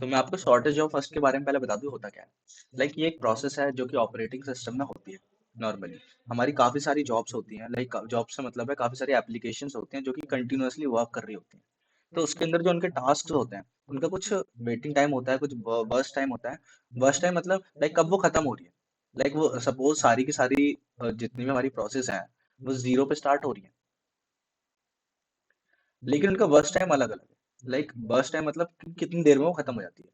तो मैं आपको शॉर्टेज ऑफ फर्स्ट के बारे में पहले बता दूं होता क्या है। ये एक प्रोसेस है जो कि ऑपरेटिंग सिस्टम में होती है। नॉर्मली हमारी काफी सारी जॉब्स होती हैं, जॉब से मतलब है काफी सारी एप्लीकेशंस होती हैं जो कि कंटिन्यूअसली वर्क कर रही होती हैं। तो उसके अंदर जो उनके टास्क होते हैं उनका कुछ वेटिंग टाइम होता है, कुछ बर्स्ट टाइम होता है। बर्स्ट टाइम मतलब कब वो खत्म हो रही है। वो सपोज सारी की सारी जितनी भी हमारी प्रोसेस है वो जीरो पे स्टार्ट हो रही है, लेकिन उनका वर्स्ट टाइम अलग अलग है। बर्स्ट टाइम मतलब कि कितनी देर में वो खत्म हो जाती है।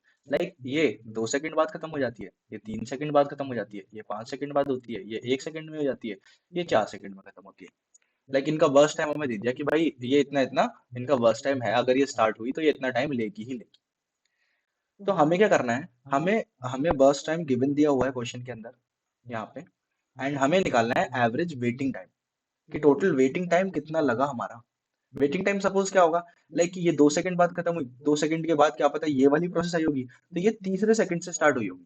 ये 2 सेकंड बाद खत्म हो जाती है, ये 3 सेकंड बाद खत्म हो जाती है, ये 5 सेकंड बाद होती है, ये 1 सेकंड में हो जाती है, ये 4 सेकंड में खत्म होती है। इनका वर्स्ट टाइम हमें दे दिया कि भाई ये इतना इतना इनका वर्स्ट टाइम है, अगर ये स्टार्ट हुई तो ये इतना टाइम लेगी ही लेगी। तो हमें क्या करना है, हमें हमें वर्स्ट टाइम गिवन दिया हुआ है क्वेश्चन के अंदर यहाँ पे, एंड हमें निकालना है एवरेज वेटिंग टाइम कि टोटल वेटिंग टाइम कितना लगा हमारा। वेटिंग टाइम सपोज क्या होगा, ये 2 सेकंड बाद खत्म हुई, 2 सेकंड के बाद क्या पता ये वाली प्रोसेस आई होगी तो ये तीसरे सेकंड से स्टार्ट हुई होगी,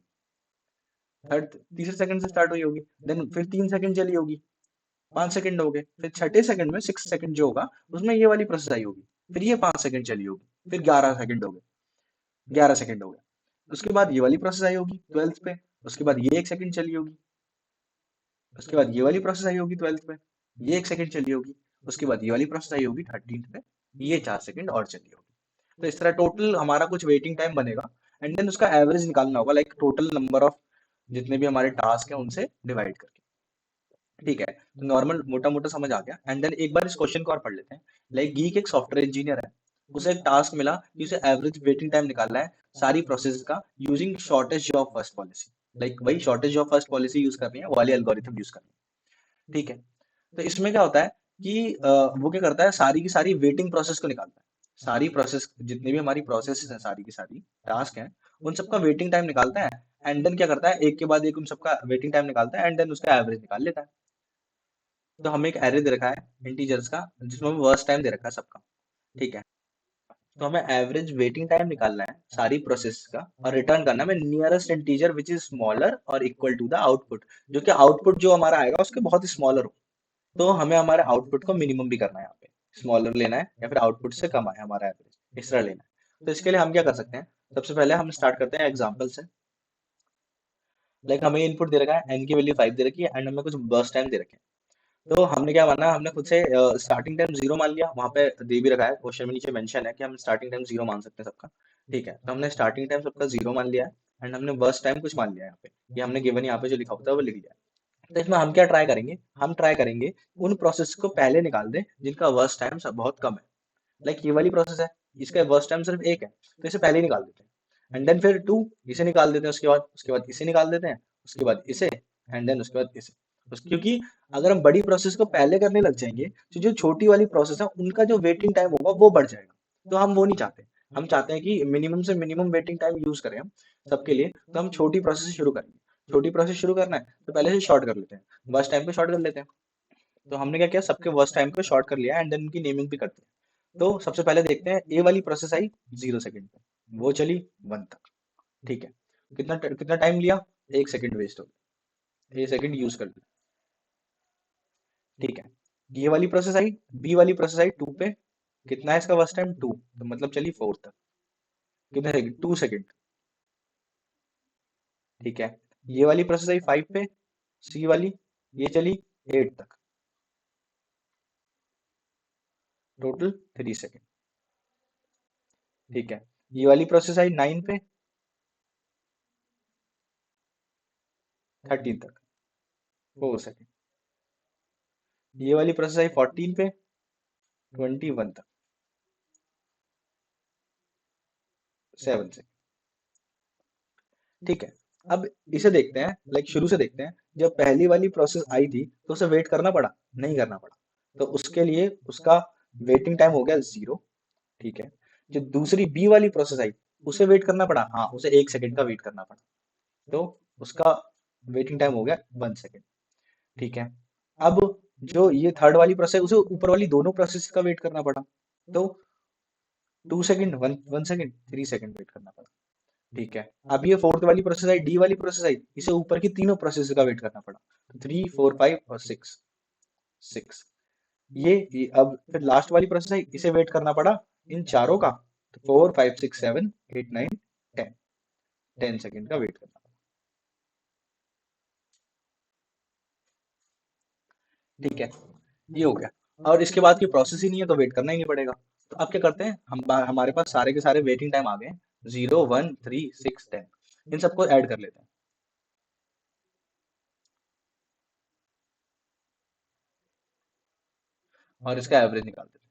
थर्ड तीसरे सेकंड से स्टार्ट हुई होगी, देन फिर 3 सेकंड चली होगी, 5 सेकंड हो गए, फिर छठे सेकंड में 6 सेकंड जो होगा उसमें ये वाली प्रोसेस आई होगी, फिर ये 5 सेकंड चली होगी, फिर 11 सेकंड हो गए, 11 सेकंड हो गए। उसके बाद ये वाली प्रोसेस आई होगी 12th पे, उसके बाद ये 1 सेकंड चली होगी, उसके बाद ये वाली प्रोसेस आई होगी 12th पे, ये 1 सेकंड चली होगी, उसके बाद ये वाली प्रोसेस आई होगी 13th पे, ये 4 सेकंड और चली होगी। तो इस तरह टोटल हमारा कुछ वेटिंग टाइम बनेगा, एंड देन उसका एवरेज निकालना होगा, टोटल नंबर ऑफ जितने भी हमारे टास्क हैं उनसे डिवाइड करके। ठीक है, तो नॉर्मल मोटा मोटा समझ आ गया। एंड देन एक बार इस क्वेश्चन को और पढ़ लेते हैं। गीक एक सॉफ्टवेयर इंजीनियर है, उसे एक टास्क मिला कि उसे एवरेज वेटिंग टाइम निकालना है सारी प्रोसेस का using shortage of first policy. वही shortage of first policy use करनी है, वो वाली एल्गोरिथम यूज करनी है। ठीक है, तो इसमें क्या होता है कि वो क्या करता है, सारी की सारी वेटिंग प्रोसेस को निकालता है। सारी प्रोसेस जितनी भी हमारी प्रोसेस है, सारी की सारी टास्क हैं, उन सबका वेटिंग टाइम निकालता है। एंड देन क्या करता है, एक के बाद एक उन सबका वेटिंग टाइम निकालता है, एंड देन उसका एवरेज निकाल लेता है। तो हमें एक एरे दे रखा है इंटीजर्स का जिसमें हमें वर्स्ट टाइम दे रखा है सबका। ठीक है, तो हमें एवरेज वेटिंग टाइम निकालना है सारी प्रोसेस का, और रिटर्न करना है हमें nearest integer which is smaller और इक्वल टू द आउटपुट, जो कि आउटपुट जो हमारा आएगा उसके बहुत ही स्मॉलर हो। तो हमें हमारे आउटपुट को मिनिमम भी करना है, यहाँ पे स्मॉलर लेना है या फिर आउटपुट से कम आए हमारा एवरेज, इस तरह लेना है। तो इसके लिए हम क्या कर सकते हैं, सबसे पहले हम स्टार्ट करते हैं एग्जाम्पल से। हमें इनपुट दे रखा है, एन की वैल्यू 5 दे रखी है, एंड हमें कुछ बर्स्ट टाइम दे रखे हैं। तो हमने क्या माना, हमने खुद से स्टार्टिंग टाइम जीरो मान लिया, वहां पे दे भी रखा है क्वेश्चन में, नीचे मेंशन है कि हम स्टार्टिंग टाइम जीरो मान सकते हैं सबका। ठीक है, तो हमने स्टार्टिंग टाइम सबका जीरो मान लिया है, एंड हमने वर्स्ट टाइम कुछ मान लिया है यहाँ पे, ये हमने गिवन यहाँ पे जो लिखा होता है वो लिख लिया है। तो इसमें हम क्या ट्राई करेंगे, हम ट्राई करेंगे उन प्रोसेस को पहले निकाल दें जिनका वर्स्ट टाइम बहुत कम है। ये वाली प्रोसेस है, इसका वर्स्ट टाइम सिर्फ एक है, तो इसे पहले ही निकाल देते हैं। एंड देन फिर टू, इसे निकाल देते हैं, उसके बाद इसे निकाल देते हैं, उसके बाद इसे, एंड देन उसके बाद इसे। क्योंकि अगर हम बड़ी प्रोसेस को पहले करने लग जाएंगे तो जो छोटी वाली प्रोसेस है उनका जो वेटिंग टाइम होगा वो बढ़ जाएगा। तो हम वो नहीं चाहते। हम चाहते हैं कि मिनिमम से मिनिमम वेटिंग टाइम यूज करें हम सबके लिए। तो हम छोटी प्रोसेस से शुरू करेंगे। छोटी प्रोसेस शुरू करना है तो पहले से शॉर्ट कर लेते हैं, वर्स्ट टाइम पे शॉर्ट कर लेते हैं। तो हमने क्या किया, सबके वर्स्ट टाइम को शॉर्ट कर लिया, एंड देन उनकी नेमिंग भी करते हैं। तो सबसे पहले देखते हैं, ए वाली प्रोसेस आई 0 सेकंड पे, वो चली 1 तक। ठीक है, कितना टाइम लिया, 1 सेकंड वेस्ट हो गया, 1 सेकंड यूज कर लिया। ठीक है, ये वाली प्रोसेस आई, बी वाली प्रोसेस आई 2 पे, कितना है इसका वर्स्ट टाइम 2, तो मतलब चली 4 तक, कितने सेकंड, 2 सेकंड। ठीक है, ये वाली प्रोसेस आई 5 पे, सी वाली, ये चली 8 तक, टोटल 3 सेकंड। ठीक है, ये वाली प्रोसेस आई 9 पे, 13 तक, 4 सेकंड। ये वाली प्रोसेस आई 14 पे, 21 तक, 7 सेकंड। ठीक है, अब इसे देखते हैं, शुरू से देखते हैं। जब पहली वाली प्रोसेस आई थी तो उसे वेट करना पड़ा, नहीं करना पड़ा। तो उसके लिए उसका वेटिंग टाइम हो गया 0। ठीक है, जो दूसरी बी वाली प्रोसेस आई उसे वेट करना पड़ा, हाँ उसे 1 सेकंड का वेट करना पड़ा। तो उसका वेटिंग टाइम हो गया 1 सेकंड। ठीक है, अब जो ये थर्ड वाली प्रोसेस, उसे ऊपर वाली दोनों प्रोसेस का वेट करना पड़ा। तो 2 सेकंड, 1 सेकंड, 3 सेकंड वेट करना पड़ा। ठीक है, अब ये फोर्थ वाली प्रोसेस आई, डी वाली प्रोसेस आई, इसे ऊपर की तीनों प्रोसेस का वेट करना पड़ा। तो 3, 4, 5 और 6, 6। अब फिर लास्ट वाली प्रोसेस आई, इसे वेट करना पड़ा इन चारों का। तो 4, 5, 6, 7, 8, 9, 10 10 सेकंड का वेट करना। ठीक है, ये हो गया। और इसके बाद की प्रोसेस ही नहीं है तो वेट करना ही नहीं पड़ेगा। तो अब क्या करते हैं हम, हमारे पास सारे के सारे वेटिंग टाइम आ गए, 0 1 3 6 10, इन सबको ऐड कर लेते हैं और इसका एवरेज निकाल देते हैं।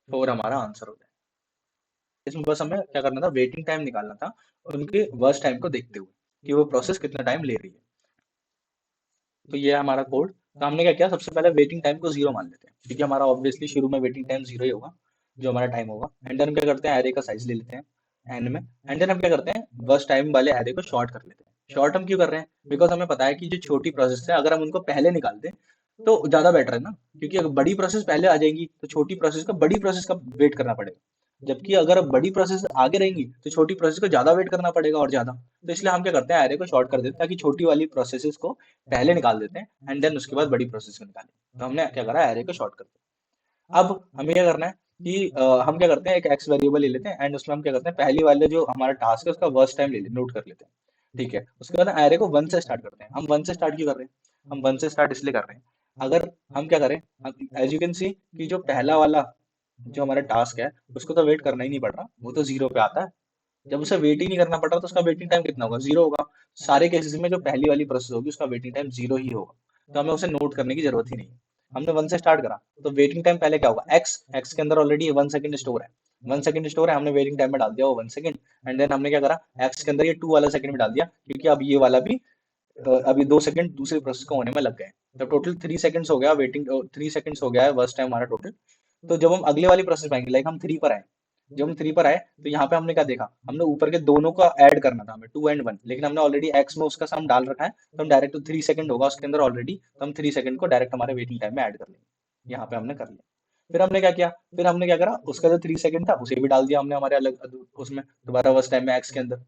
4 हमारा आंसर हो जाए। इसमें बस हमें क्या करना था, वेटिंग टाइम निकालना था उनके वर्स्ट टाइम को देखते हुए कि वो प्रोसेस कितना टाइम ले रही है। तो ये है हमारा कोड। तो हमने क्या किया, सबसे पहले वेटिंग टाइम को जीरो मान लेते हैं क्योंकि हमारा ऑब्वियसली शुरू में वेटिंग टाइम जीरो ही होगा, जो हमारा टाइम होगा। एंड देन हम क्या करते हैं, एरे का साइज ले लेते हैं एन में। एंड देन हम क्या करते हैं, वर्स्ट टाइम वाले एरे को शॉर्ट कर लेते हैं। शॉर्ट हम क्यों कर रहे हैं, बिकॉज हमें पता है कि जो छोटी प्रोसेस है अगर हम उनको पहले निकाल दें तो ज्यादा बेटर है ना, क्योंकि अगर बड़ी प्रोसेस पहले आ जाएगी तो छोटी प्रोसेस का, बड़ी प्रोसेस का वेट करना पड़ेगा। जबकि अगर बड़ी प्रोसेस आगे रहेंगी तो छोटी प्रोसेस को ज्यादा वेट करना पड़ेगा और ज्यादा। तो इसलिए हम क्या करते हैं, एरे को शॉर्ट कर देते हैं ताकि छोटी वाली प्रोसेसेस को पहले निकाल देते हैं एंड देन उसके बाद बड़ी प्रोसेस को निकालें। तो हमने क्या करा, एरे को शॉर्ट कर दिया। अब हमें क्या करना है कि हम क्या करते हैं, एक एक्स वेरिएबल ले लेते हैं एंड उसमें हम क्या करते हैं, पहली वाले जो हमारा टास्क है उसका वर्स्ट टाइम ले लेते, नोट कर लेते हैं। ठीक है, उसके बाद एरे को वन से स्टार्ट करते हैं। हम वन से स्टार्ट क्यों कर रहे हैं, हम वन से स्टार्ट इसलिए कर रहे हैं, अगर हम क्या करें, एज यू कैन सी कि जो पहला वाला जो हमारा टास्क है उसको तो वेट करना ही नहीं पड़ रहा, वो तो जीरो पे आता है। जब उसे वेट ही नहीं करना पड़ रहा तो उसका वेटिंग टाइम कितना होगा, जीरो होगा। सारे केसेस में जो पहली वाली प्रोसेस होगी उसका वेटिंग टाइम जीरो ही होगा। तो हमें उसे नोट करने की जरूरत ही नहीं है। हमने वन से स्टार्ट करा तो वेटिंग टाइम पहले क्या होगा, एक्स, एक्स के अंदर ऑलरेडी 1 सेकंड स्टोर है। 1 सेकंड स्टोर है, हमने वेटिंग टाइम में डाल दिया वो 1 सेकंड। एंड देन हमने क्या करा, एक्स के अंदर ये 2 वाला सेकंड में डाल दिया क्योंकि अब ये वाला भी अभी 2 सेकंड दूसरी प्रोसेस को होने में लग गए। तो टोटल 3 सेकंड्स हो गया वेटिंग, 3 सेकंड्स हो गया है वर्स्ट टाइम हमारा टोटल। तो जब हम अगले वाली प्रोसेस पाएंगे, लाइक हम थ्री पर आए, जब हम थ्री पर आए तो यहाँ पे हमने क्या देखा, हमने ऊपर के दोनों का ऐड करना था हमें 2 and 1, लेकिन हमने ऑलरेडी एक्स में उसका सम डाल रखा है तो हम डायरेक्ट 3 सेकंड होगा उसके अंदर ऑलरेडी, तो हम 3 सेकंड को डायरेक्ट हमारे वेटिंग टाइम में ऐड कर लेंगे। यहाँ पे हमने कर लिया। फिर हमने क्या किया, फिर हमने क्या करा, उसका जो 3 सेकंड था उसे भी डाल दिया हमने हमारे अलग उसमें दोबारा फर्स्ट टाइम में एक्स के अंदर।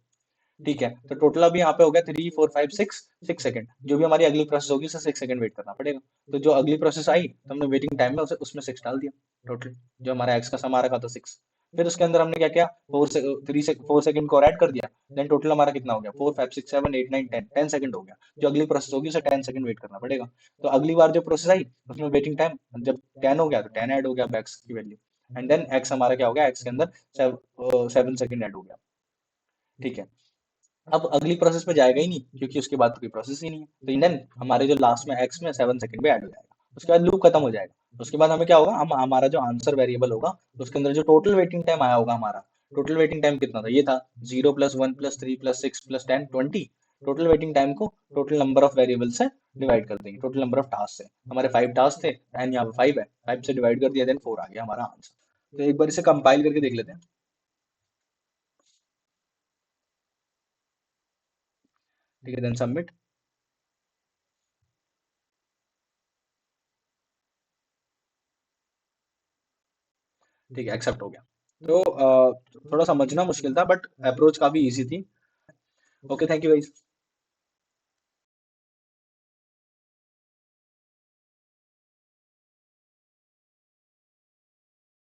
ठीक है, तो टोटल अभी यहाँ पे हो गया 3 4 5 6, 6 सेकंड। जो भी हमारी अगली प्रोसेस होगी उसे 6 सेकंड वेट करना पड़ेगा। तो जो अगली प्रोसेस आई तो हमने वेटिंग टाइम में उसे उसमें 6 डाल दिया। टोटल जो हमारा एक्स का सम आ रखा था 6। फिर उसके अंदर हमने क्या किया, 4 सेकंड को और ऐड कर दिया। देन टोटल हमारा कितना हो गया, 4 5 6 7 8 9 10, 10 सेकंड हो गया। जो अगली प्रोसेस होगी उसे 10 सेकंड वेट करना पड़ेगा। तो अगली बार जो प्रोसेस आई उसमें वेटिंग टाइम जब 10 हो गया तो 10 ऐड हो गया एक्स की वैल्यू। एंड देन एक्स हमारा क्या हो गया, एक्स के अंदर 7 सेकंड ऐड हो गया। ठीक है, अब अगली प्रोसेस पे जाएगा ही नहीं क्योंकि उसके बाद तो कोई प्रोसेस ही नहीं है। तो देन हमारे जो लास्ट में एक्स में 7 सेकंड पे ऐड हो जाएगा, उसके बाद लूप खत्म हो जाएगा। उसके बाद हमें क्या होगा, हम हमारा जो आंसर वेरिएबल होगा उसके अंदर जो टोटल वेटिंग टाइम आया होगा हमारा, टोटल वेटिंग टाइम कितना था, ये था 0 + 1 + 3 + 6 + 10 20। टोटल वेटिंग टाइम को टोटल नंबर ऑफ वेरिएबल से डिवाइड कर देंगे, टोटल नंबर ऑफ टास्क से। हमारे 5 टास्क थे एंड यहाँ पे 5 है, 5 से डिवाइड कर दिया, देन 4 आ गया हमारा आंसर। तो एक बार इसे कंपाइल करके देख लेते हैं। ठीक है, देन सबमिट। ठीक है, एक्सेप्ट हो गया। तो थोड़ा समझना मुश्किल था बट अप्रोच काफी इजी थी। Okay, thank you guys.